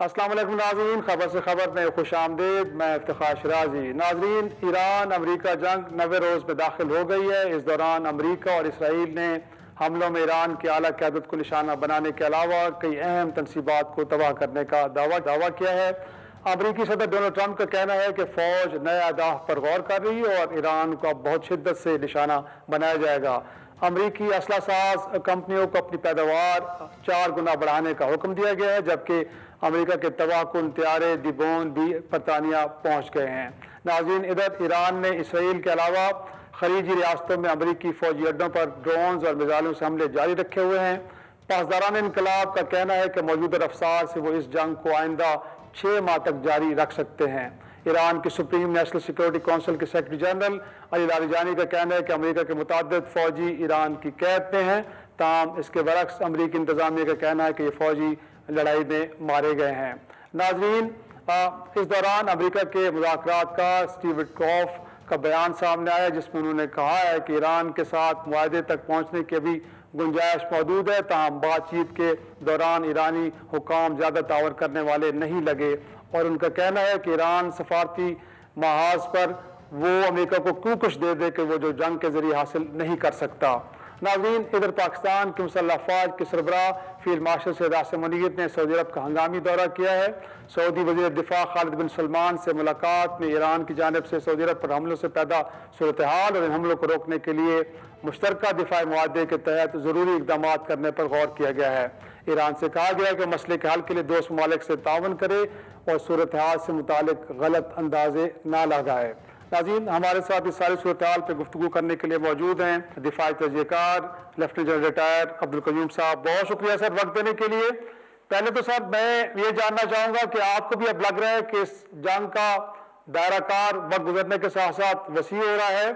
السلام علیکم ناظرین، خبر سے خبر میں خوش آمدید، میں افتخار شرازی۔ ناظرین، ایران امریکہ جنگ 90 روز میں داخل ہو گئی ہے۔ اس دوران امریکہ اور اسرائیل نے حملوں میں ایران کی اعلیٰ قیادت کو نشانہ بنانے کے علاوہ کئی اہم تنصیبات کو تباہ کرنے کا دعویٰ کیا ہے۔ امریکی صدر ڈونلڈ ٹرمپ کا کہنا ہے کہ فوج نئے اہداف پر غور کر رہی ہے اور ایران کو اب بہت شدت سے نشانہ بنایا جائے گا۔ امریکی اسلحہ ساز کمپنیوں کو اپنی پیداوار 4 گنا بڑھانے کا حکم دیا گیا ہے، جبکہ امریکہ کے تباہ کن طیارے ڈیبون بھی برطانیہ پہنچ گئے ہیں۔ ناظرین، ادھر ایران نے اسرائیل کے علاوہ خلیجی ریاستوں میں امریکی فوجی اڈوں پر ڈرونز اور میزائلوں سے حملے جاری رکھے ہوئے ہیں۔ پاسداران انقلاب کا کہنا ہے کہ موجودہ رفتار سے وہ اس جنگ کو آئندہ 6 ماہ تک جاری رکھ سکتے ہیں۔ ایران کی سپریم نیشنل سیکورٹی کونسل کے سیکرٹری جنرل علی لاریجانی کا کہنا ہے کہ امریکہ کے متعدد فوجی ایران کی قید میں ہیں، تاہم اس کے برعکس امریکی انتظامیہ کا کہنا ہے کہ یہ فوجی لڑائی میں مارے گئے ہیں۔ ناظرین، اس دوران امریکہ کے مذاکرات کا اسٹیو وٹکوف کا بیان سامنے آیا، جس میں انہوں نے کہا ہے کہ ایران کے ساتھ معاہدے تک پہنچنے کی بھی گنجائش موجود ہے، تاہم بات چیت کے دوران ایرانی حکام زیادہ تعاون کرنے والے نہیں لگے، اور ان کا کہنا ہے کہ ایران سفارتی محاذ پر وہ امریکہ کو کیوں کچھ دے دے کہ وہ جو جنگ کے ذریعے حاصل نہیں کر سکتا۔ ناظرین، ادھر پاکستان کی مسلح افواج کے سربراہ فیلڈ مارشل سید عاصم منیر نے سعودی عرب کا ہنگامی دورہ کیا ہے۔ سعودی وزیر دفاع خالد بن سلمان سے ملاقات میں ایران کی جانب سے سعودی عرب پر حملوں سے پیدا صورتحال اور ان حملوں کو روکنے کے لیے مشترکہ دفاعی معاہدے کے تحت ضروری اقدامات کرنے پر غور کیا گیا ہے۔ ایران سے کہا گیا کہ مسئلے کے حل کے لیے دوست ممالک سے تعاون کرے اور صورتحال سے متعلق غلط اندازے نہ لگائے۔ ناظرین، ہمارے ساتھ اس ساری صورتحال پہ گفتگو کرنے کے لیے موجود ہیں دفاعی تجزیہ کار لیفٹیننٹ جنرل ریٹائر عبدالقیوم صاحب۔ بہت شکریہ سر وقت دینے کے لیے۔ پہلے تو سر میں یہ جاننا چاہوں گا کہ آپ کو بھی اب لگ رہا ہے کہ اس جنگ کا دائرہ کار وقت گزرنے کے ساتھ ساتھ وسیع ہو رہا ہے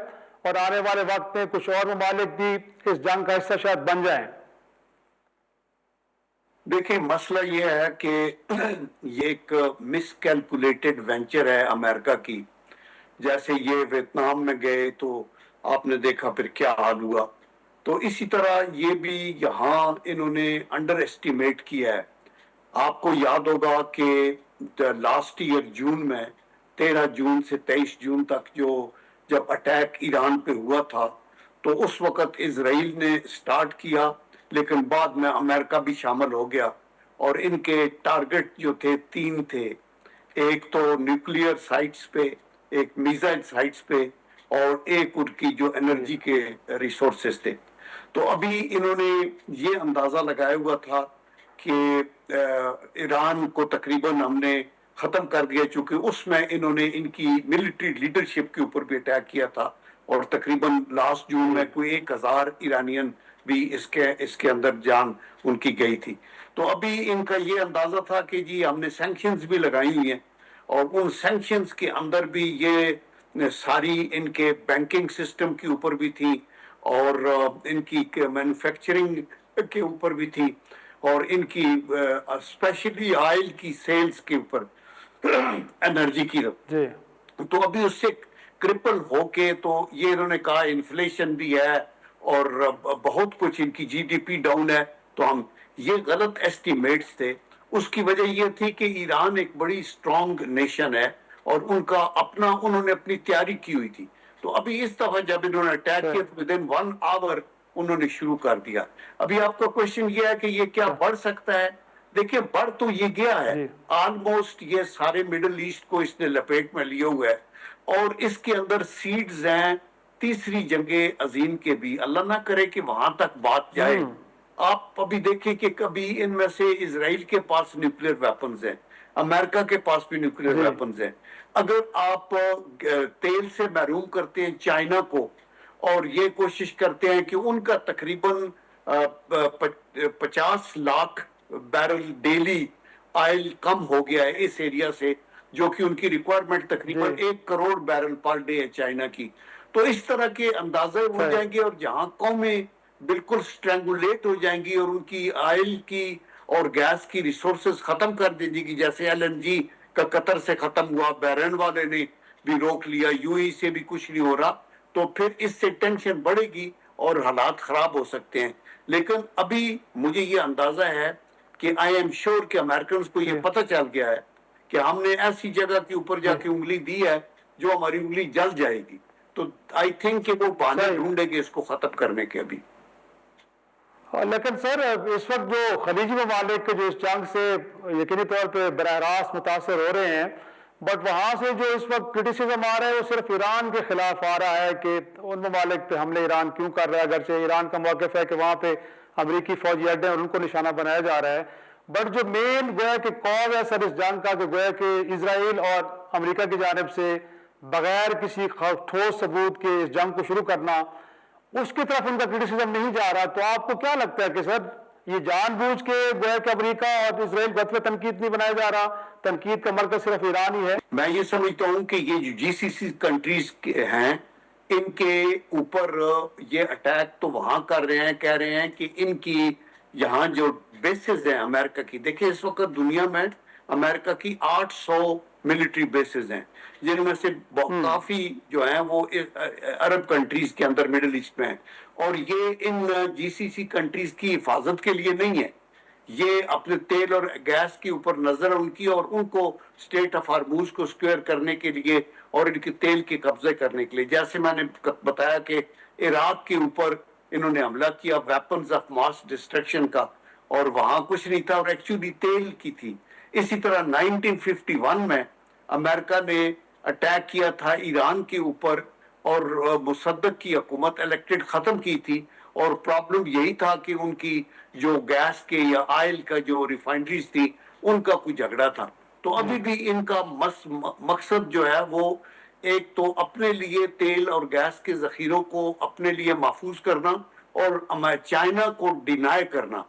اور آنے والے وقت میں کچھ اور ممالک بھی اس جنگ کا حصہ شاید بن جائیں؟ دیکھیں، مسئلہ یہ ہے کہ یہ ایک مس کیلکولیٹڈ وینچر ہے امریکہ کی۔ جیسے یہ ویتنام میں گئے تو آپ نے دیکھا پھر کیا حال ہوا، تو اسی طرح یہ بھی یہاں انہوں نے انڈر ایسٹیمیٹ کیا ہے۔ آپ کو یاد ہوگا کہ لاسٹ ایئر جون میں 13 جون سے 23 جون تک جب اٹیک ایران پہ ہوا تھا تو اس وقت اسرائیل نے سٹارٹ کیا، لیکن بعد میں امریکہ بھی شامل ہو گیا، اور ان کے ٹارگٹ جو تھے 3 تھے، ایک تو نیوکلیئر سائٹس پہ، ایک میزائل سائٹس پہ، اور ایک ان کی جو انرجی کے ریسورسز تھے۔ تو ابھی انہوں نے یہ اندازہ لگایا ہوا تھا کہ ایران کو تقریباً ہم نے ختم کر دیا، چونکہ اس میں انہوں نے ان کی ملٹری لیڈرشپ کے اوپر بھی اٹیک کیا تھا، اور تقریباً لاسٹ جون میں کوئی 1000 ایرانین بھی اس کے اندر جان ان کی گئی تھی۔ تو ابھی ان کا یہ اندازہ تھا کہ جی ہم نے سینکشنز بھی لگائی ہوئی ہیں، اور ان سینکشنز کے اندر بھی یہ ساری ان کے بینکنگ سسٹم کے اوپر بھی تھی، اور ان کی مینوفیکچرنگ کے اوپر بھی تھی، اور ان کی اسپیشلی آئل کی سیلز کے اوپر، انرجی کی۔ تو ابھی اس سے کرپل ہو کے تو یہ انہوں نے کہا انفلیشن بھی ہے اور بہت کچھ، ان کی جی ڈی پی ڈاؤن ہے، تو ہم یہ غلط ایسٹیمیٹس تھے۔ اس کی وجہ یہ تھی کہ ایران ایک بڑی اسٹرانگ نیشن ہے اور ان کا انہوں نے اپنی تیاری کی ہوئی تھی۔ تو ابھی اس دفعہ جب انہوں نے اٹیک کیا تو ودن 1 آور انہوں نے شروع کر دیا۔ ابھی آپ کا کوشچن یہ ہے کہ یہ کیا بڑھ سکتا ہے؟ دیکھیں، بڑھ تو یہ گیا ہے، آلموسٹ یہ سارے مڈل ایسٹ کو اس نے لپیٹ میں لیا ہوا ہے، اور اس کے اندر سیڈز ہیں تیسری جنگ عظیم کے بھی۔ اللہ نہ کرے کہ وہاں تک بات جائے۔ آپ ابھی دیکھیں کہ کبھی ان میں سے اسرائیل کے پاس نیوکلیر ویپنز ہیں، امریکہ کے پاس بھی نیوکلیر ویپنز ہیں۔ اگر آپ تیل سے محروم کرتے ہیں چائنا کو، اور یہ کوشش کرتے ہیں کہ ان کا تقریباً 50 لاکھ بیرل ڈیلی آئل کم ہو گیا ہے اس ایریا سے، جو کہ ان کی ریکوائرمنٹ تقریباً 1 کروڑ بیرل پر ڈے ہے چائنا کی۔ تو اس طرح کے اندازے ہو جائیں گے، اور جہاں قومیں بالکل سٹرینگولیٹ ہو جائیں گی اور ان کی آئل کی اور گیس کی ریسورسز ختم کر دیں گی، جیسے ایل این جی کا قطر سے ختم ہوا، بحرین والے نے بھی روک لیا، یو ای سے بھی کچھ نہیں ہو رہا، تو پھر اس سے ٹینشن بڑھے گی اور حالات خراب ہو سکتے ہیں۔ لیکن ابھی مجھے یہ اندازہ ہے کہ آئی ایم شیور کہ امریکنز کو یہ پتہ چل گیا ہے کہ ہم نے ایسی جگہ کے اوپر جا کے انگلی دی ہے جو ہماری انگلی جل جائے گی. تو آئی تھنک کہ وہ بہانے ڈھونڈیں گے اس کو ختم کرنے کے. ابھی لیکن سر اس وقت جو خلیجی ممالک جو اس جنگ سے یقینی طور پہ براہ راست متاثر ہو رہے ہیں، بٹ وہاں سے جو اس وقت کرٹیسزم آ رہا ہے وہ صرف ایران کے خلاف آ رہا ہے کہ ان ممالک پہ حملے ایران کیوں کر رہا ہے، اگرچہ ایران کا موقف ہے کہ وہاں پہ امریکی فوجی اڈے اور ان کو نشانہ بنایا جا رہا ہے، بٹ جو مین گویا کہ کاز ہے سر اس جنگ کا کہ گویا کہ اسرائیل اور امریکہ کی جانب سے بغیر کسی ٹھوس ثبوت کے اس جنگ کو شروع کرنا، اس کی طرف ان کا کرٹیسزم نہیں جا رہا. تو آپ کو کیا لگتا ہے کہ سر یہ جان بوجھ کے گویا کہ امریکہ اور اسرائیل گتوے تنقید نہیں بنایا جا رہا، تنقید کا مرکز صرف ایران ہی ہے؟ میں یہ سمجھتا ہوں کہ یہ جو جی سی سی کنٹریز ہیں ان کے اوپر یہ اٹیک تو وہاں کر رہے ہیں، کہہ رہے ہیں کہ ان کی یہاں جو بیسز ہیں امریکہ کی، دیکھیں اس وقت دنیا میں امریکہ کی 800 ملٹری بیسز ہیں، جن میں سے کافی جو ہیں وہ عرب کنٹریز کے اندر مڈل ایسٹ میں ہیں، اور یہ ان جی سی سی کنٹریز کی حفاظت کے لیے نہیں ہے، یہ اپنے تیل اور گیس کے اوپر نظر ان کی اور ان کو اسٹیٹ آف ہارموز کو سکیور کرنے کے لیے اور ان کے تیل کے قبضے کرنے کے لیے. جیسے میں نے بتایا کہ عراق کے اوپر انہوں نے حملہ کیا ویپنز آف ماس ڈسٹرکشن کا، اور وہاں کچھ نہیں تھا اور ایکچولی تیل کی تھی. اسی طرح 1951 میں امریکہ نے اٹیک کیا تھا ایران کے اوپر اور مصدق کی حکومت الیکٹڈ ختم کی تھی، اور پرابلم یہی تھا کہ ان کی جو گیس کے یا آئل کا جو ریفائنریز تھی ان کا کوئی جھگڑا تھا. تو ابھی بھی ان کا مقصد جو ہے وہ ایک تو اپنے لیے تیل اور گیس کے ذخیروں کو اپنے لیے محفوظ کرنا اور چائنا کو ڈینائی کرنا.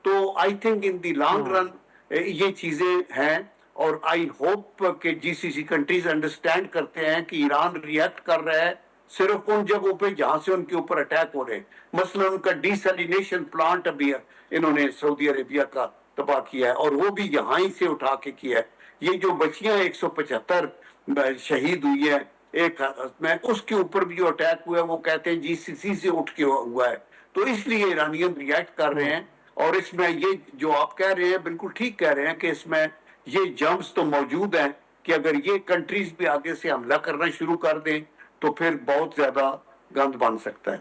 تو I think in the long run یہ چیزیں ہیں، اور آئی ہوپ کہ جی سی سی کنٹریز انڈرسٹینڈ کرتے ہیں کہ ایران ریئیکٹ کر رہا ہے صرف ان جگہوں پہ جہاں سے ان کے اوپر اٹیک ہو رہے ہیں. مثلا ان کا ڈی سیلینیشن پلانٹ ابھی انہوں نے سعودی عربیہ کا تباہ کیا ہے، اور وہ بھی یہاں ہی سے اٹھا کے کیا ہے. یہ جو بچیاں 175 شہید ہوئی ہے ایک میں، اس کے اوپر بھی جو اٹیک ہوا ہے وہ کہتے ہیں جی سی سی سے اٹھ کے ہوا ہے. تو اس لیے ایرانین ریئیکٹ کر رہے ہیں، اور اس میں یہ جو آپ کہہ رہے ہیں بالکل ٹھیک کہہ رہے ہیں کہ اس میں یہ جمپس تو موجود ہیں کہ اگر یہ کنٹریز بھی آگے سے حملہ کرنا شروع کر دیں تو پھر بہت زیادہ گند بن سکتا ہے.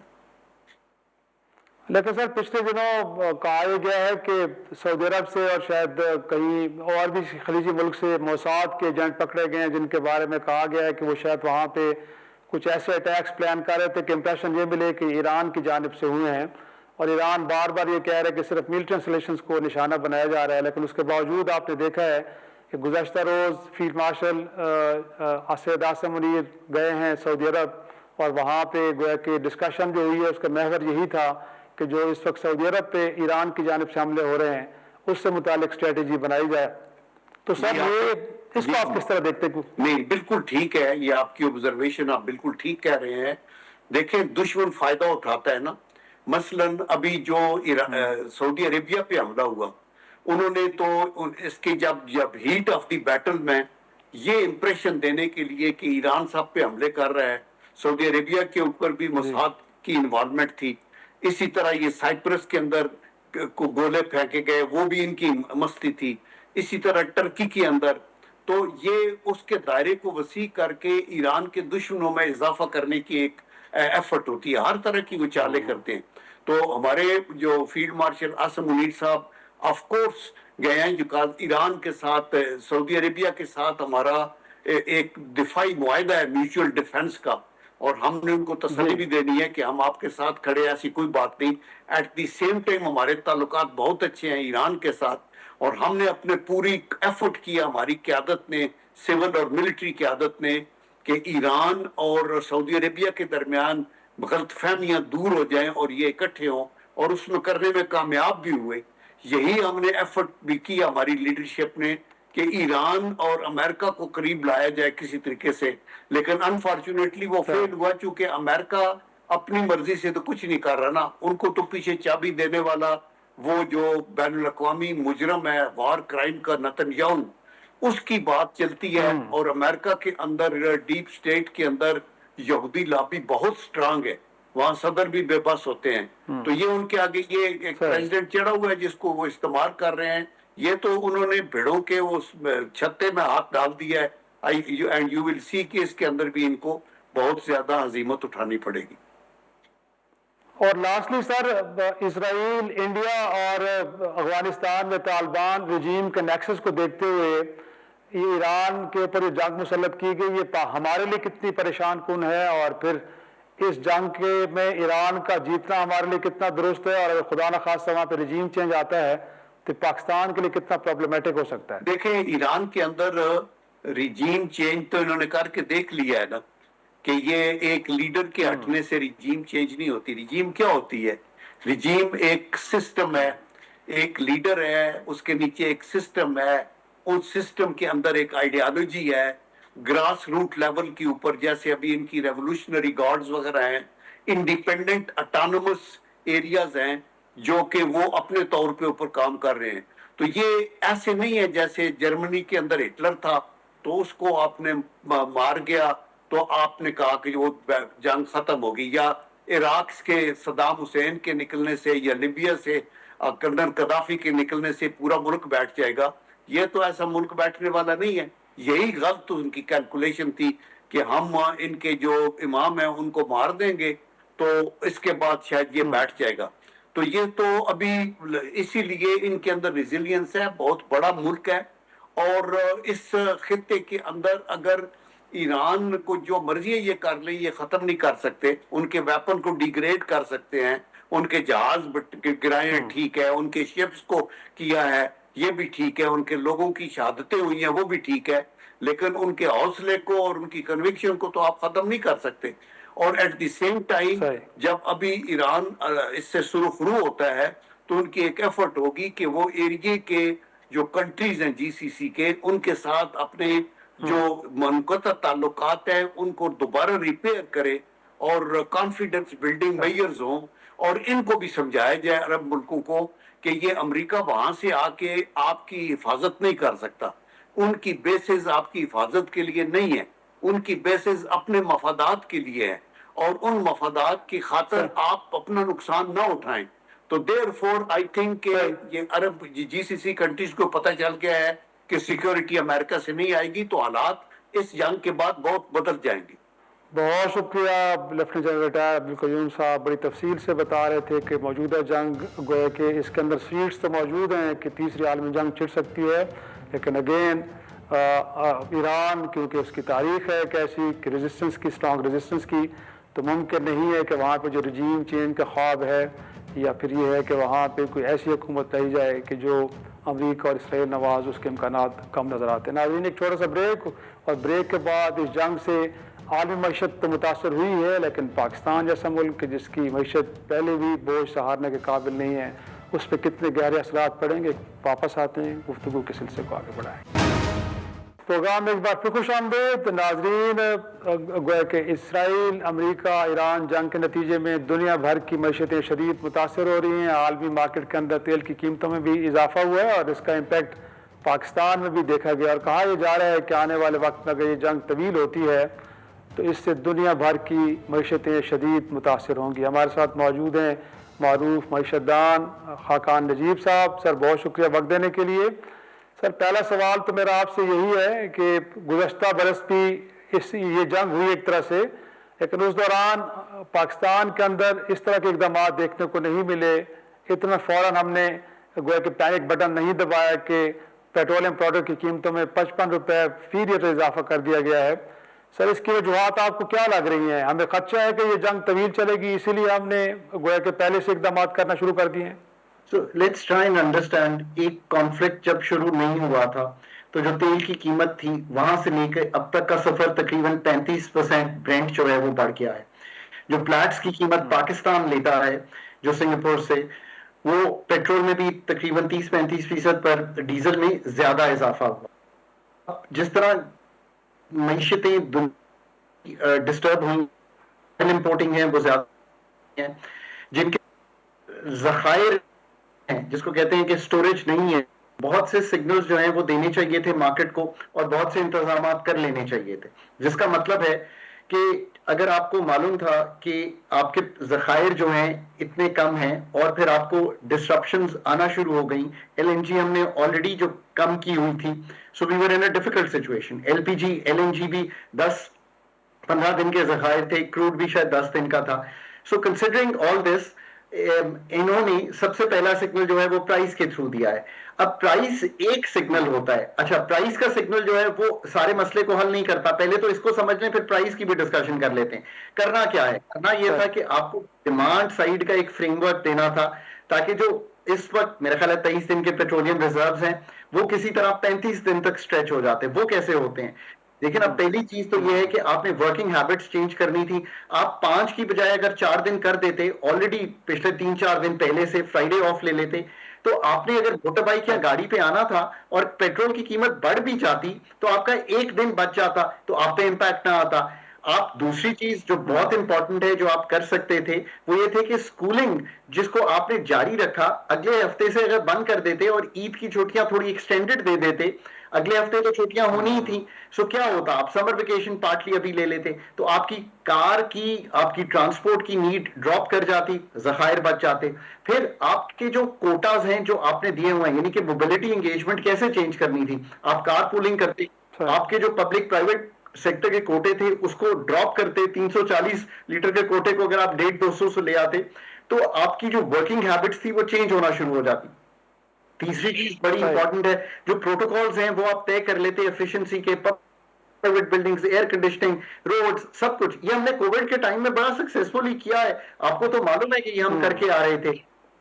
لیکن سر پچھلے دنوں کہا گیا ہے کہ سعودی عرب سے اور شاید کہیں اور بھی خلیجی ملک سے موساد کے ایجنٹ پکڑے گئے ہیں جن کے بارے میں کہا گیا ہے کہ وہ شاید وہاں پہ کچھ ایسے اٹیکس پلان کر رہے تھے کہ امپریشن یہ ملے کہ ایران کی جانب سے ہوئے ہیں، اور ایران بار بار یہ کہہ رہا ہے کہ صرف ملٹری انسٹالیشنز کو نشانہ بنایا جا رہا ہے. لیکن اس کے باوجود آپ نے دیکھا ہے کہ گزشتہ روز فیلڈ مارشل سید عاصم منیر گئے ہیں سعودی عرب، اور وہاں پہ گویا کہ ڈسکشن جو ہوئی ہے اس کا محور یہی تھا کہ جو اس وقت سعودی عرب پہ ایران کی جانب سے حملے ہو رہے ہیں اس سے متعلق اسٹریٹجی بنائی جائے. تو سر یہ اس کو آپ کس طرح دیکھتے ہیں؟ نہیں بالکل ٹھیک ہے، یہ آپ کی آبزرویشن آپ بالکل ٹھیک کہہ رہے ہیں. دیکھیں دشمن فائدہ اٹھاتا ہے نا. مثلا ابھی جو سعودی عربیہ پہ حملہ ہوا، انہوں نے تو اس کی جب ہیٹ آف دی بیٹل میں یہ امپریشن دینے کے لیے کہ ایران صاحب پہ حملے کر رہا ہے، سعودی عربیہ کے اوپر بھی موساد کی انوالومنٹ تھی. اسی طرح یہ سائپرس کے اندر کو گولے پھینکے گئے، وہ بھی ان کی مستی تھی. اسی طرح ٹرکی کے اندر. تو یہ اس کے دائرے کو وسیع کر کے ایران کے دشمنوں میں اضافہ کرنے کی ایک ایفرٹ ہوتی ہے، ہر طرح کی وہ چالیں کرتے ہیں. تو ہمارے جو فیلڈ مارشل عاصم منیر صاحب آف کورس گئے ہیں، جو ایران کے ساتھ سعودی عربیہ کے ساتھ ہمارا ایک دفاعی معاہدہ ہے میوچل ڈیفنس کا، اور ہم نے ان کو تسلی بھی دینی ہے کہ ہم آپ کے ساتھ کھڑے ہیں، ایسی کوئی بات نہیں. ایٹ دی سیم ٹائم ہمارے تعلقات بہت اچھے ہیں ایران کے ساتھ، اور ہم نے اپنے پوری ایفرٹ کیا، ہماری قیادت نے، سول اور ملٹری قیادت نے، کہ ایران اور سعودی عربیہ کے درمیان غلط فہمیاں دور ہو جائیں اور یہ اکٹھے ہوں، اور اس میں کرنے میں کامیاب بھی ہوئے. یہی ہم نے ایفرٹ بھی کی ہماری لیڈرشپ نے کہ ایران اور امریکہ کو قریب لایا جائے کسی طریقے سے. لیکن انفارچونیٹلی وہ فیل ہوا، چونکہ امریکہ اپنی مرضی سے تو کچھ نہیں کر رہا نا. ان کو تو پیچھے چابی دینے والا وہ جو بین الاقوامی مجرم ہے وار کرائم کا نتن یاہو، اس کی بات چلتی ہے. اور امریکہ کے اندر ڈیپ سٹیٹ کے اندر یہودی لابی بہت سٹرانگ ہے. وہاں صدر بھی بے بس ہوتے ہیں. تو یہ ان کے آگے یہ ایک پریزیڈنٹ چڑھا ہوا ہے جس کو وہ استعمال کر رہے ہیں. یہ تو انہوں نے بھیڑوں کے اس چھتے میں ہاتھ ڈال دیا ہے. اینڈ یو ول سی کہ اس کے اندر بھی ان کو بہت زیادہ ہزیمت اٹھانی پڑے گی. اور لاسٹلی سر، اسرائیل، انڈیا اور افغانستان میں طالبان رجیم کے نیکسس کو دیکھتے ہوئے یہ ایران کے اوپر یہ جنگ مسلط کی گئی، یہ ہمارے لیے کتنی پریشان کن ہے، اور پھر اس جنگ کے میں ایران کا جیتنا ہمارے لیے کتنا درست ہے، اور اگر خدا نخواستہ وہاں پہ رجیم چینج آتا ہے تو پاکستان کے لیے کتنا پرابلمیٹک ہو سکتا ہے؟ دیکھیں ایران کے اندر رجیم چینج تو انہوں نے کر کے دیکھ لیا ہے نا کہ یہ ایک لیڈر کے ہٹنے سے رجیم چینج نہیں ہوتی. رجیم کیا ہوتی ہے؟ رجیم ایک سسٹم ہے، ایک لیڈر ہے، اس کے نیچے ایک سسٹم ہے، اس سسٹم کے اندر ایک آئیڈیالوجی ہے گراس روٹ لیول کے اوپر. جیسے ابھی ان کی ریولوشنری گارڈز وغیرہ ہیں، انڈیپینڈنٹ اٹانومس ایریاز ہیں جو کہ وہ اپنے طور پہ اوپر کام کر رہے ہیں. تو یہ ایسے نہیں ہے جیسے جرمنی کے اندر ہٹلر تھا تو اس کو آپ نے مار گیا تو آپ نے کہا کہ وہ جنگ ختم ہوگی، یا عراق کے صدام حسین کے نکلنے سے یا لیبیا سے کرنل قذافی کے نکلنے سے پورا ملک بیٹھ جائے گا. یہ تو ایسا ملک بیٹھنے والا نہیں ہے. یہی غلط ان کی کیلکولیشن تھی کہ ہم ان کے جو امام ہیں ان کو مار دیں گے تو اس کے بعد شاید یہ بیٹھ جائے گا. تو یہ تو ابھی اسی لیے ان کے اندر ریزیلینس ہے، بہت بڑا ملک ہے، اور اس خطے کے اندر اگر ایران کو جو مرضی یہ کر لیں یہ ختم نہیں کر سکتے. ان کے ویپن کو ڈیگریڈ کر سکتے ہیں، ان کے جہاز گرائے ٹھیک ہے، ان کے شپس کو کیا ہے یہ بھی ٹھیک ہے، ان کے لوگوں کی شہادتیں ہوئی ہیں وہ بھی ٹھیک ہے، لیکن ان کے حوصلے کو اور ان کی کنوکشن کو تو آپ ختم نہیں کر سکتے. اور ایٹ دی سیم ٹائم جب ابھی ایران اس سے سرخرو ہوتا ہے تو ان کی ایک ایفرٹ ہوگی کہ وہ ایریے کے جو کنٹریز ہیں جی سی سی کے، ان کے ساتھ اپنے جو منقطع تعلقات ہیں ان کو دوبارہ ریپیئر کرے اور کانفیڈنس بلڈنگ میئرز ہوں، اور ان کو بھی سمجھایا جائے عرب ملکوں کو کہ یہ امریکہ وہاں سے آ کے آپ کی حفاظت نہیں کر سکتا. ان کی بیسز آپ کی حفاظت کے لیے نہیں ہے، ان کی بیسز اپنے مفادات کے لیے ہے، اور ان مفادات کی خاطر آپ اپنا نقصان نہ اٹھائیں. تو دیر فور آئی تھنک کہ یہ عرب جی سی سی کنٹریز کو پتہ چل گیا ہے کہ سیکیورٹی امریکہ سے نہیں آئے گی، تو حالات اس جنگ کے بعد بہت بدل جائیں گے. بہت شکریہ لیفٹیننٹ جنرل ریٹائر عبدالقیوم صاحب، بڑی تفصیل سے بتا رہے تھے کہ موجودہ جنگ گویا کہ اس کے اندر سیٹس تو موجود ہیں کہ تیسری عالمی جنگ چھڑ سکتی ہے، لیکن اگین ایران کیونکہ اس کی تاریخ ہے ایک ایسی کہ ریزسٹنس کی، اسٹرانگ ریزسٹنس کی، تو ممکن نہیں ہے کہ وہاں پہ جو رجیم چینج کا خواب ہے یا پھر یہ ہے کہ وہاں پہ کوئی ایسی حکومت لائی جائے کہ جو امریکہ اور اسرائیل نواز، اس کے امکانات کم نظر آتے ہیں. ناظرین ایک چھوٹا سا بریک، اور بریک کے بعد اس جنگ سے عالمی معیشت تو متاثر ہوئی ہے، لیکن پاکستان جیسا ملک جس کی معیشت پہلے بھی بوجھ سہارنے کے قابل نہیں ہے، اس پہ کتنے گہرے اثرات پڑیں گے. واپس آتے ہیں، گفتگو کے سلسلے کو آگے بڑھائیں. پروگرام میں ایک بار پھر خوش آمدید ناظرین. گویا کہ اسرائیل امریکہ ایران جنگ کے نتیجے میں دنیا بھر کی معیشتیں شدید متاثر ہو رہی ہیں. عالمی مارکیٹ کے اندر تیل کی قیمتوں میں بھی اضافہ ہوا ہے، اور اس کا امپیکٹ پاکستان میں بھی دیکھا گیا، اور کہا یہ جا رہا ہے کہ آنے والے وقت میں اگر یہ جنگ طویل ہوتی ہے تو اس سے دنیا بھر کی معیشتیں شدید متاثر ہوں گی. ہمارے ساتھ موجود ہیں معروف معیشت دان خاقان نجیب صاحب. سر بہت شکریہ وقت دینے کے لیے. سر پہلا سوال تو میرا آپ سے یہی ہے کہ گزشتہ برس بھی یہ جنگ ہوئی ایک طرح سے، لیکن اس دوران پاکستان کے اندر اس طرح کے اقدامات دیکھنے کو نہیں ملے. اتنا فوراً ہم نے گویا کہ پینک بٹن نہیں دبایا کہ پیٹرولیم پروڈکٹ کی قیمتوں میں 55 روپے فی لیٹر اضافہ کر دیا گیا ہے. سر اس کی وجوہات آپ کو کیا لگ رہی ہیں؟ ہمیں خدشہ ہے کہ یہ جنگ طویل چلے گی، اسی لیے ہم نے گویا کہ پہلے سے اقدامات کرنا شروع کر دیے ہیں. So let's try and understand. ایک کانفلکٹ جب شروع نہیں ہوا تھا تو جو تیل کی قیمت تھی وہاں سے لے کے اب تک کا سفر تقریباً 35% برینٹ جو ہے وہ بڑھ گیا ہے. جو فلیٹس کی قیمت پاکستان لیتا ہے جو سنگاپور سے، وہ پیٹرول میں بھی تقریباً 30-35% پر ڈیزل میں زیادہ اضافہ ہوا. جس طرح معیشتیں ڈسٹرب ہوئی، امپورٹنگ ہیں وہ زیادہ ہیں، جن کے ذخائر جس کو کہتے ہیں کہ سٹوریج نہیں ہے. بہت سے سگنلز جو ہیں وہ دینے چاہیے تھے مارکیٹ کو، اور بہت سے انتظامات کر لینے چاہیے تھے، جس کا مطلب ہے کہ اگر آپ کو معلوم تھا کہ آپ کے ذخائر جو ہیں اتنے کم ہیں اور پھر آپ کو ڈسرپشنز آنا شروع ہو گئیں, ایل این جی ہم نے آلریڈی جو کم کی ہوئی تھی, so we were in a difficult situation. L P G L N G بھی 10-15 دن کے ذخائر تھے, کروڈ بھی شاید 10 دن کا تھا. سو کنسیڈرنگ آل دس, انہوں نے سب سے پہلا سگنل جو ہے وہ پرائس کے تھرو دیا ہے. اب پرائس ایک سگنل ہوتا ہے. اچھا, پرائس کا سگنل جو ہے وہ سارے مسئلے کو حل نہیں کرتا. پہلے تو اس کو سمجھ لیں, پھر پرائس کی بھی ڈسکشن کر لیتے ہیں. کرنا کیا ہے؟ کرنا یہ تھا کہ آپ کو ڈیمانڈ سائیڈ کا ایک فریم ورک دینا تھا, تاکہ جو اس وقت میرا خیال ہے 23 دن کے پیٹرولیم ریزروز ہیں وہ کسی طرح 35 دن تک اسٹریچ ہو جاتے ہیں. وہ کیسے ہوتے ہیں؟ لیکن اب پہلی چیز تو یہ ہے کہ آپ نے ورکنگ ہیبٹس چینج کرنی تھی. آپ 5 کی بجائے اگر 4 دن کر دیتے, آلریڈی پچھلے 3-4 دن پہلے سے فرائیڈے آف لے لیتے, تو آپ نے اگر موٹر بائک یا گاڑی پہ آنا تھا اور پیٹرول کی قیمت بڑھ بھی جاتی تو آپ کا ایک دن بچ جاتا, تو آپ پہ امپیکٹ نہ آتا. آپ دوسری چیز جو بہت امپورٹنٹ ہے جو آپ کر سکتے تھے وہ یہ تھے کہ اسکولنگ جس کو آپ نے جاری رکھا, اگلے ہفتے سے اگر بند کر دیتے اور عید کی چھٹیاں تھوڑی ایکسٹینڈڈ دے دیتے, اگلے ہفتے تو چھٹیاں ہونی ہی تھیں, سو کیا ہوتا, آپ سمر ویکیشن پارٹلی ابھی لے لیتے, تو آپ کی کار کی, آپ کی ٹرانسپورٹ کی نیڈ ڈراپ کر جاتی, ذخائر بچ جاتے. پھر آپ کے جو کوٹاز ہیں جو آپ نے دیے ہوئے ہیں, یعنی کہ موبلٹی انگیجمنٹ کیسے چینج کرنی تھی, آپ کار پولنگ کرتے, آپ کے جو پبلک پرائیویٹ سیکٹر کے کوٹے تھے اس کو ڈراپ کرتے, 340 لیٹر کے کوٹے کو اگر آپ 150-200 سے لے آتے, تو آپ کی جو ورکنگ ہیبٹس تھی وہ چینج ہونا شروع ہو جاتی. تیسری چیز بڑی امپورٹنٹ ہے, جو پروٹوکولز ہیں وہ آپ طے کر لیتے ایفیشنسی کے, private buildings, air conditioning, roads, سب کچھ. یہ ہم نے کووڈ کے ٹائم میں بڑا سکسیسفلی کیا ہے, آپ کو تو معلوم ہے کہ یہ ہم کر کے آ رہے تھے.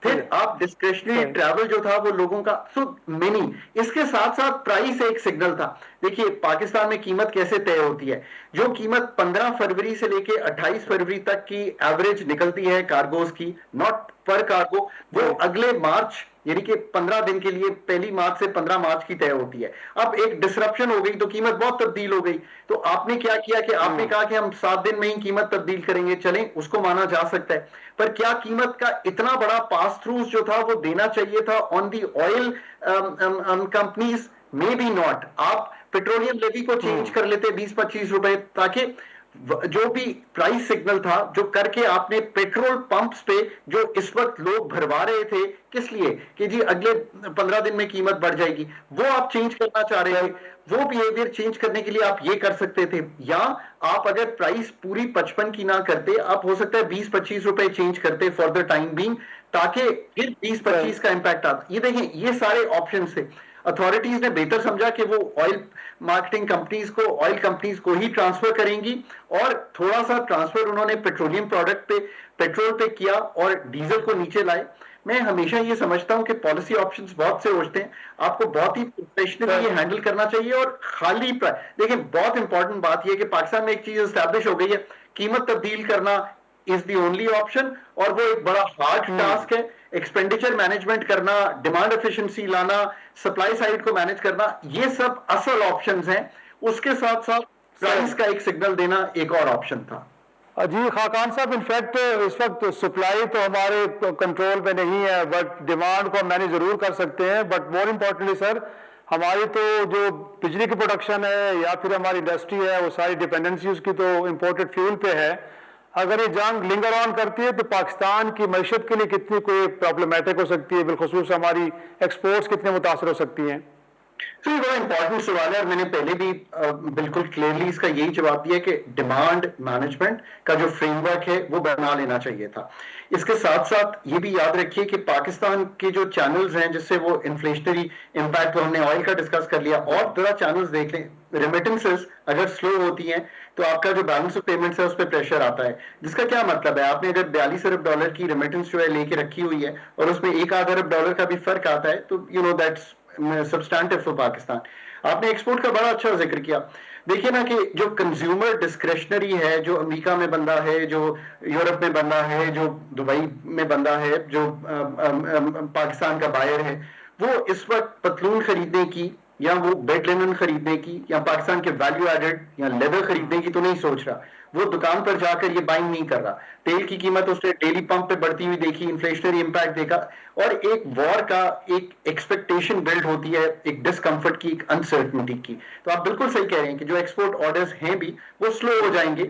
پھر آپ ڈسکریشنری ٹریول جو تھا وہ لوگوں کا, سو مینی, اس کے ساتھ ساتھ پرائس ایک سگنل تھا. دیکھیے پاکستان میں قیمت کیسے طے ہوتی ہے, جو قیمت 15 فروری سے لے کے 28 فروری تک کی ایوریج نکلتی ہے کارگوز کی, ناٹ پر کارگو, وہ اگلے مارچ یعنی کہ 15 دن کے لیے 1 مارچ سے 15 مارچ کی طے ہوتی ہے. اب ایک ڈسرپشن ہو گئی تو قیمت بہت تبدیل ہو گئی, تو آپ نے کیا کیا کہ آپ نے کہا کہ ہم 7 دن میں ہی قیمت تبدیل کریں گے, چلیں اس کو مانا جا سکتا ہے, پر کیا قیمت کا اتنا بڑا پاس تھروز جو تھا وہ دینا چاہیے تھا on the oil companies? May be not. آپ پیٹرولیم لیوی کو چینج کر لیتے 20-25 روپے, تاکہ جو بھی پرائس سگنل تھا جو کر کے آپ نے پیٹرول پمپس پہ جو اس وقت لوگ بھروا رہے تھے, کس لیے کہ جی اگلے 15 دن میں قیمت بڑھ جائے گی, وہ آپ چینج کرنا چاہ رہے ہیں. وہ بیہیویئر چینج کرنے کے لیے آپ یہ کر سکتے تھے, یا آپ اگر پرائس پوری 55 کی نہ کرتے, آپ ہو سکتا ہے 20-25 روپے چینج کرتے فار دا ٹائم بینگ, تاکہ پھر 20-25 کا امپیکٹ آتا. یہ دیکھیں یہ سارے آپشنز تھے. اتھارٹیز نے بہتر سمجھا کہ وہ آئل مارکیٹنگ کمپنیز کو, آئل کمپنیز کو ہی ٹرانسفر کریں گی, اور تھوڑا سا ٹرانسفر انہوں نے پیٹرولیم پروڈکٹ پہ, پیٹرول پہ کیا اور ڈیزل کو نیچے لائے. میں ہمیشہ یہ سمجھتا ہوں کہ پالیسی آپشنز بہت سے ہوتے ہیں, آپ کو بہت ہی پروفیشنلی یہ ہینڈل کرنا چاہیے. اور خالی دیکھیں بہت امپورٹنٹ بات یہ ہے کہ پاکستان میں ایک چیز اسٹیبلش ہو گئی ہے, قیمت تبدیل کرنا از دی اونلی آپشن, اور وہ ایک بڑا ہارڈ ٹاسک ہے. ایکسپینڈیچر مینجمنٹ کرنا, ڈیمانڈ ایفیشنسی لانا, سپلائی سائڈ کو مینج کرنا, یہ سب اصل آپشنز ہیں. اس کے ساتھ ساتھ پرائس کا ایک سگنل دینا ایک اور آپشن تھا. جی خاقان صاحب, انفیکٹ اس وقت سپلائی تو ہمارے کنٹرول میں نہیں ہے, بٹ ڈیمانڈ کو ہم مینیج ضرور کر سکتے ہیں. بٹ مور امپورٹنٹلی سر, ہماری تو جو بجلی کی پروڈکشن ہے یا پھر ہماری انڈسٹری ہے, وہ ساری ڈیپینڈنسی اس کی تو امپورٹڈ فیول پہ ہے. اگر یہ جنگ لنگر آن کرتی ہے تو پاکستان کی معیشت کے لیے کتنی کوئی پرابلمٹک ہو سکتی ہے, بالخصوص ہماری ایکسپورٹس کتنے متاثر ہو سکتی ہیں؟ تو یہ بڑا امپورٹنٹ سوال ہے, اور میں نے پہلے بھی بالکل کلیئرلی اس کا یہی جواب دیا کہ ڈیمانڈ مینجمنٹ کا جو فریم ورک ہے وہ بنا لینا چاہیے تھا. اس کے ساتھ ساتھ یہ بھی یاد رکھیے کہ پاکستان کے جو چینلز ہیں جس سے وہ انفلیشنری امپیکٹ, تو ہم نے آئل کا ڈسکس کر لیا, اور ذرا چینلز دیکھ لیں. ریمیٹنسز اگر سلو ہوتی ہیں تو آپ کا جو بیلنس آف پیمنٹس ہے اس پہ پریشر آتا ہے, جس کا کیا مطلب ہے, آپ نے اگر 42 ارب ڈالر کی ریمیٹنس جو ہے لے کے رکھی ہوئی ہے اور اس میں 1 ارب ڈالر کا بھی فرق آتا ہے, تو you know that's substantive for Pakistan. آپ نے ایکسپورٹ کا بڑا اچھا ذکر کیا. دیکھیے نا کہ جو کنزیومر ڈسکریشنری ہے, جو امریکہ میں بندہ ہے, جو یورپ میں بندہ ہے, جو دبئی میں بندہ ہے, جو پاکستان کا بائر ہے, وہ اس وقت پتلون خریدنے کی یا وہ بیڈ لینن خریدنے کی یا پاکستان کے ویلیو ایڈڈ یا لیدر خریدنے کی تو نہیں سوچ رہا. وہ دکان پر جا کر یہ بائنگ نہیں کر رہا. تیل کی قیمت اس نے ڈیلی پمپ پہ بڑھتی ہوئی دیکھی, انفلیشنری امپیکٹ دیکھا, اور ایک وار کا ایک ایکسپیکٹیشن بلڈ ہوتی ہے, ایک ڈسکمفرٹ کی, ایک انسرٹنٹی کی. تو آپ بالکل صحیح کہہ رہے ہیں کہ جو ایکسپورٹ آرڈرز ہیں بھی وہ سلو ہو جائیں گے.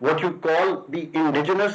what you call the indigenous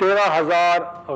13,000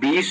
20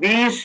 20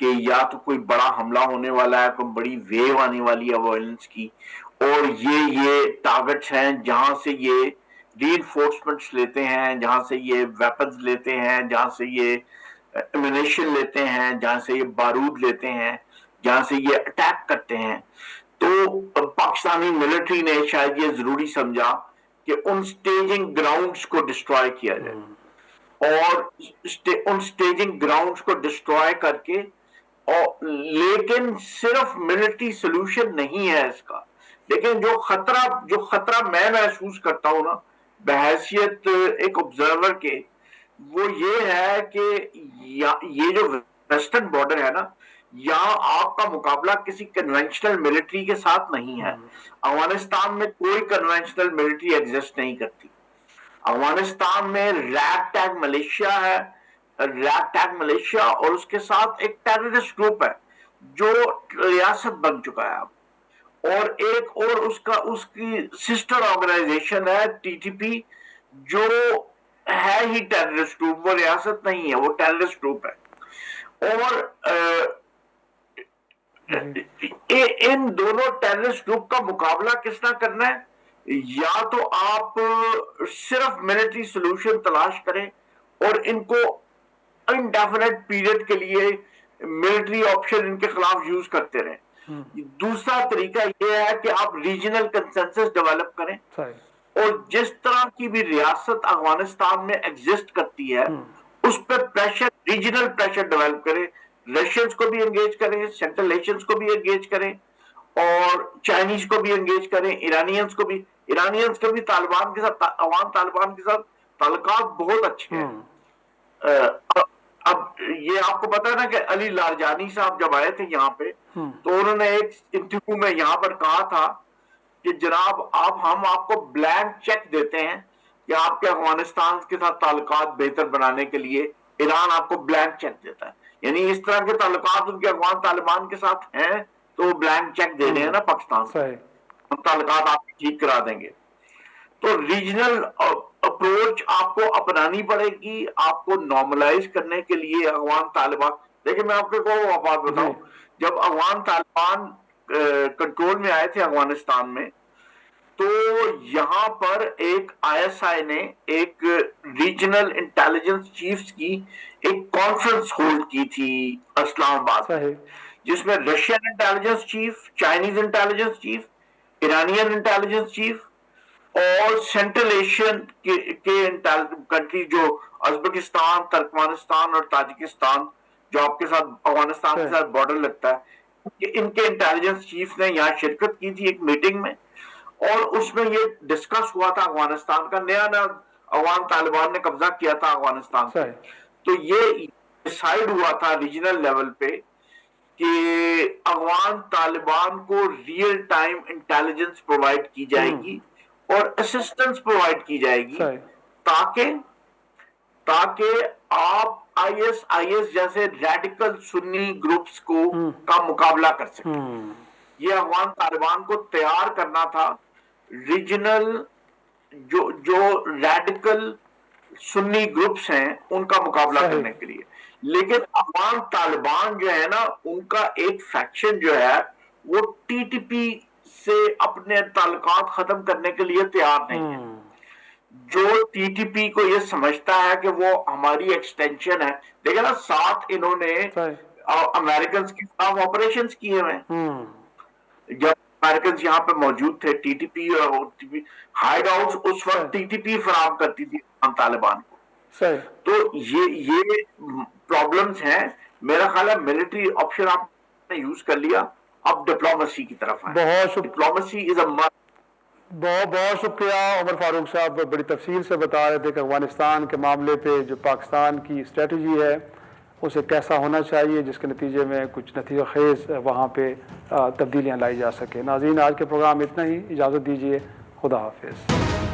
کہ یا تو کوئی بڑا حملہ ہونے والا ہے, کوئی بڑی ویو آنے والی ہے وائلنس کی, اور یہ ٹارگٹس ہیں جہاں سے یہ ری انفورسمنٹس لیتے ہیں, جہاں سے یہ ویپنز لیتے ہیں, جہاں سے یہ ایمونیشن لیتے ہیں, جہاں سے یہ بارود لیتے ہیں, جہاں سے یہ اٹیک کرتے ہیں. تو پاکستانی ملٹری نے شاید یہ ضروری سمجھا کہ ان سٹیجنگ گراؤنڈز کو ڈسٹروائے کیا جائے, اور ان سٹیجنگ گراؤنڈز کو ڈسٹروائے کر کے, لیکن صرف ملٹری سولوشن نہیں ہے اس کا. لیکن جو خطرہ میں محسوس کرتا ہوں نا بحیثیت ایک آبزرور کے, وہ یہ ہے کہ یہ جو ویسٹرن بارڈر ہے نا, یہاں آپ کا مقابلہ کسی کنونشنل ملٹری کے ساتھ نہیں ہے. افغانستان میں کوئی کنونشنل ملٹری ایگزسٹ نہیں کرتی. افغانستان میں ریگ ٹیگ ملیشیا ہے, ریگ ٹیگ ملیشیا, اور اس کے ساتھ ایک ٹیررسٹ گروپ ہے جو ریاست بن چکا ہے اب, اور ایک اور اس کی سسٹر آرگنائزیشن ہے ٹی ٹی پی, جو ہے ہی ٹیررسٹ گروپ, وہ ریاست نہیں ہے, وہ ٹیررسٹ گروپ ہے. اور ان دونوں ٹیررسٹ گروپ کا مقابلہ کس طرح کرنا ہے, یا تو آپ صرف ملٹری سولوشن تلاش کریں اور ان کو انڈیفینٹ پیریڈ کے لیے ملٹری آپشن ان کے خلاف یوز کرتے رہیں. دوسرا طریقہ یہ ہے کہ آپ ریجنل کنسنسس ڈیولپ کریں, اور جس طرح کی بھی ریاست افغانستان میں ایگزسٹ کرتی ہے اس پہ پریشر, ریجنل پریشر ڈیولپ کریں, رشینز کو بھی انگیج کریں, سینٹرل ایشینز کو بھی انگیج کریں, اور چائنیز کو بھی انگیج کریں, ایرانینز کو بھی طالبان کے ساتھ, عوام طالبان کے ساتھ تعلقات بہت اچھے ہیں. اب یہ آپ کو پتا ہے نا کہ علی لارجانی صاحب جب آئے تھے یہاں پہ, تو انہوں نے ایک انٹرویو میں یہاں پر کہا تھا کہ جناب ہم آپ کو بلینک چیک دیتے ہیں کہ آپ کے افغانستان کے ساتھ تعلقات بہتر بنانے کے لیے ایران آپ کو بلینک چیک دیتا ہے. یعنی اس طرح کے تعلقات ان کے افغان طالبان کے ساتھ ہیں تو وہ بلینک چیک دے رہے ہیں نا پاکستان سے, ہم تعلقات آپ ٹھیک کرا دیں گے. تو ریجنل اپروچ آپ کو اپنانی پڑے گی, آپ کو نارملائز کرنے کے لیے افغان طالبان. دیکھیں میں آپ کو بات بتاؤں, جب افغان طالبان کنٹرول میں آئے تھے افغانستان میں, تو یہاں پر ایک آئی ایس آئی نے ایک ریجنل انٹیلیجنس چیفز کی ایک کانفرنس ہولڈ کی تھی اسلام آباد میں, جس میں Russian intelligence chief, Chinese intelligence chief, Iranian intelligence chief, اور سینٹرل ایشین کے کنٹری جو ازبکستان, ترکمانستان اور تاجکستان جو آپ کے ساتھ افغانستان کے ساتھ بارڈر لگتا ہے, ان کے انٹیلیجنس چیف نے یہاں شرکت کی تھی ایک میٹنگ میں, اور اس میں یہ ڈسکس ہوا تھا افغانستان کا. نیا افغان طالبان نے قبضہ کیا تھا افغانستان سے, تو یہ ڈیسائیڈ ہوا تھا ریجنل لیول پہ کہ افغان طالبان کو ریئل ٹائم انٹیلیجنس پرووائڈ کی جائے گی اور اسسٹنس پرووائڈ کی جائے گی, تاکہ آپ آئی ایس جیسے ریڈیکل سنی گروپس کا مقابلہ کر سکیں. یہ افغان طالبان کو تیار کرنا تھا ریجنل جو ریڈیکل سنی گروپس ہیں ان کا مقابلہ کرنے کے لیے. لیکن افغان طالبان جو ہے نا, ان کا ایک فیکشن جو ہے وہ ٹی ٹی پی سے اپنے تعلقات ختم کرنے کے لیے تیار نہیں ہے. جو ٹی ٹی پی کو یہ سمجھتا ہے کہ وہ ہماری ایکسٹینشن ہے. دیکھیں نا, ساتھ انہوں نے امریکنز کے خلاف آپریشنز کیے ہوئے ہیں. جب امریکنز یہاں پہ موجود تھے, ٹی ٹی پی اور ہائیڈ آؤٹس اس وقت ٹی ٹی پی فراہم کرتی تھی طالبان کو. تو یہ پرابلمز ہیں. میرا خیال ہے ملٹری آپشن آپ نے یوز کر لیا, اب ڈپلومیسی کی طرف آئیں. ڈپلومیسی از اے بہت شکریہ عمر فاروق صاحب, بڑی تفصیل سے بتا رہے تھے کہ افغانستان کے معاملے پہ جو پاکستان کی اسٹریٹجی ہے اسے کیسا ہونا چاہیے, جس کے نتیجے میں کچھ نتیجہ خیز وہاں پہ تبدیلیاں لائی جا سکے. ناظرین, آج کے پروگرام اتنا ہی, اجازت دیجیے, خدا حافظ.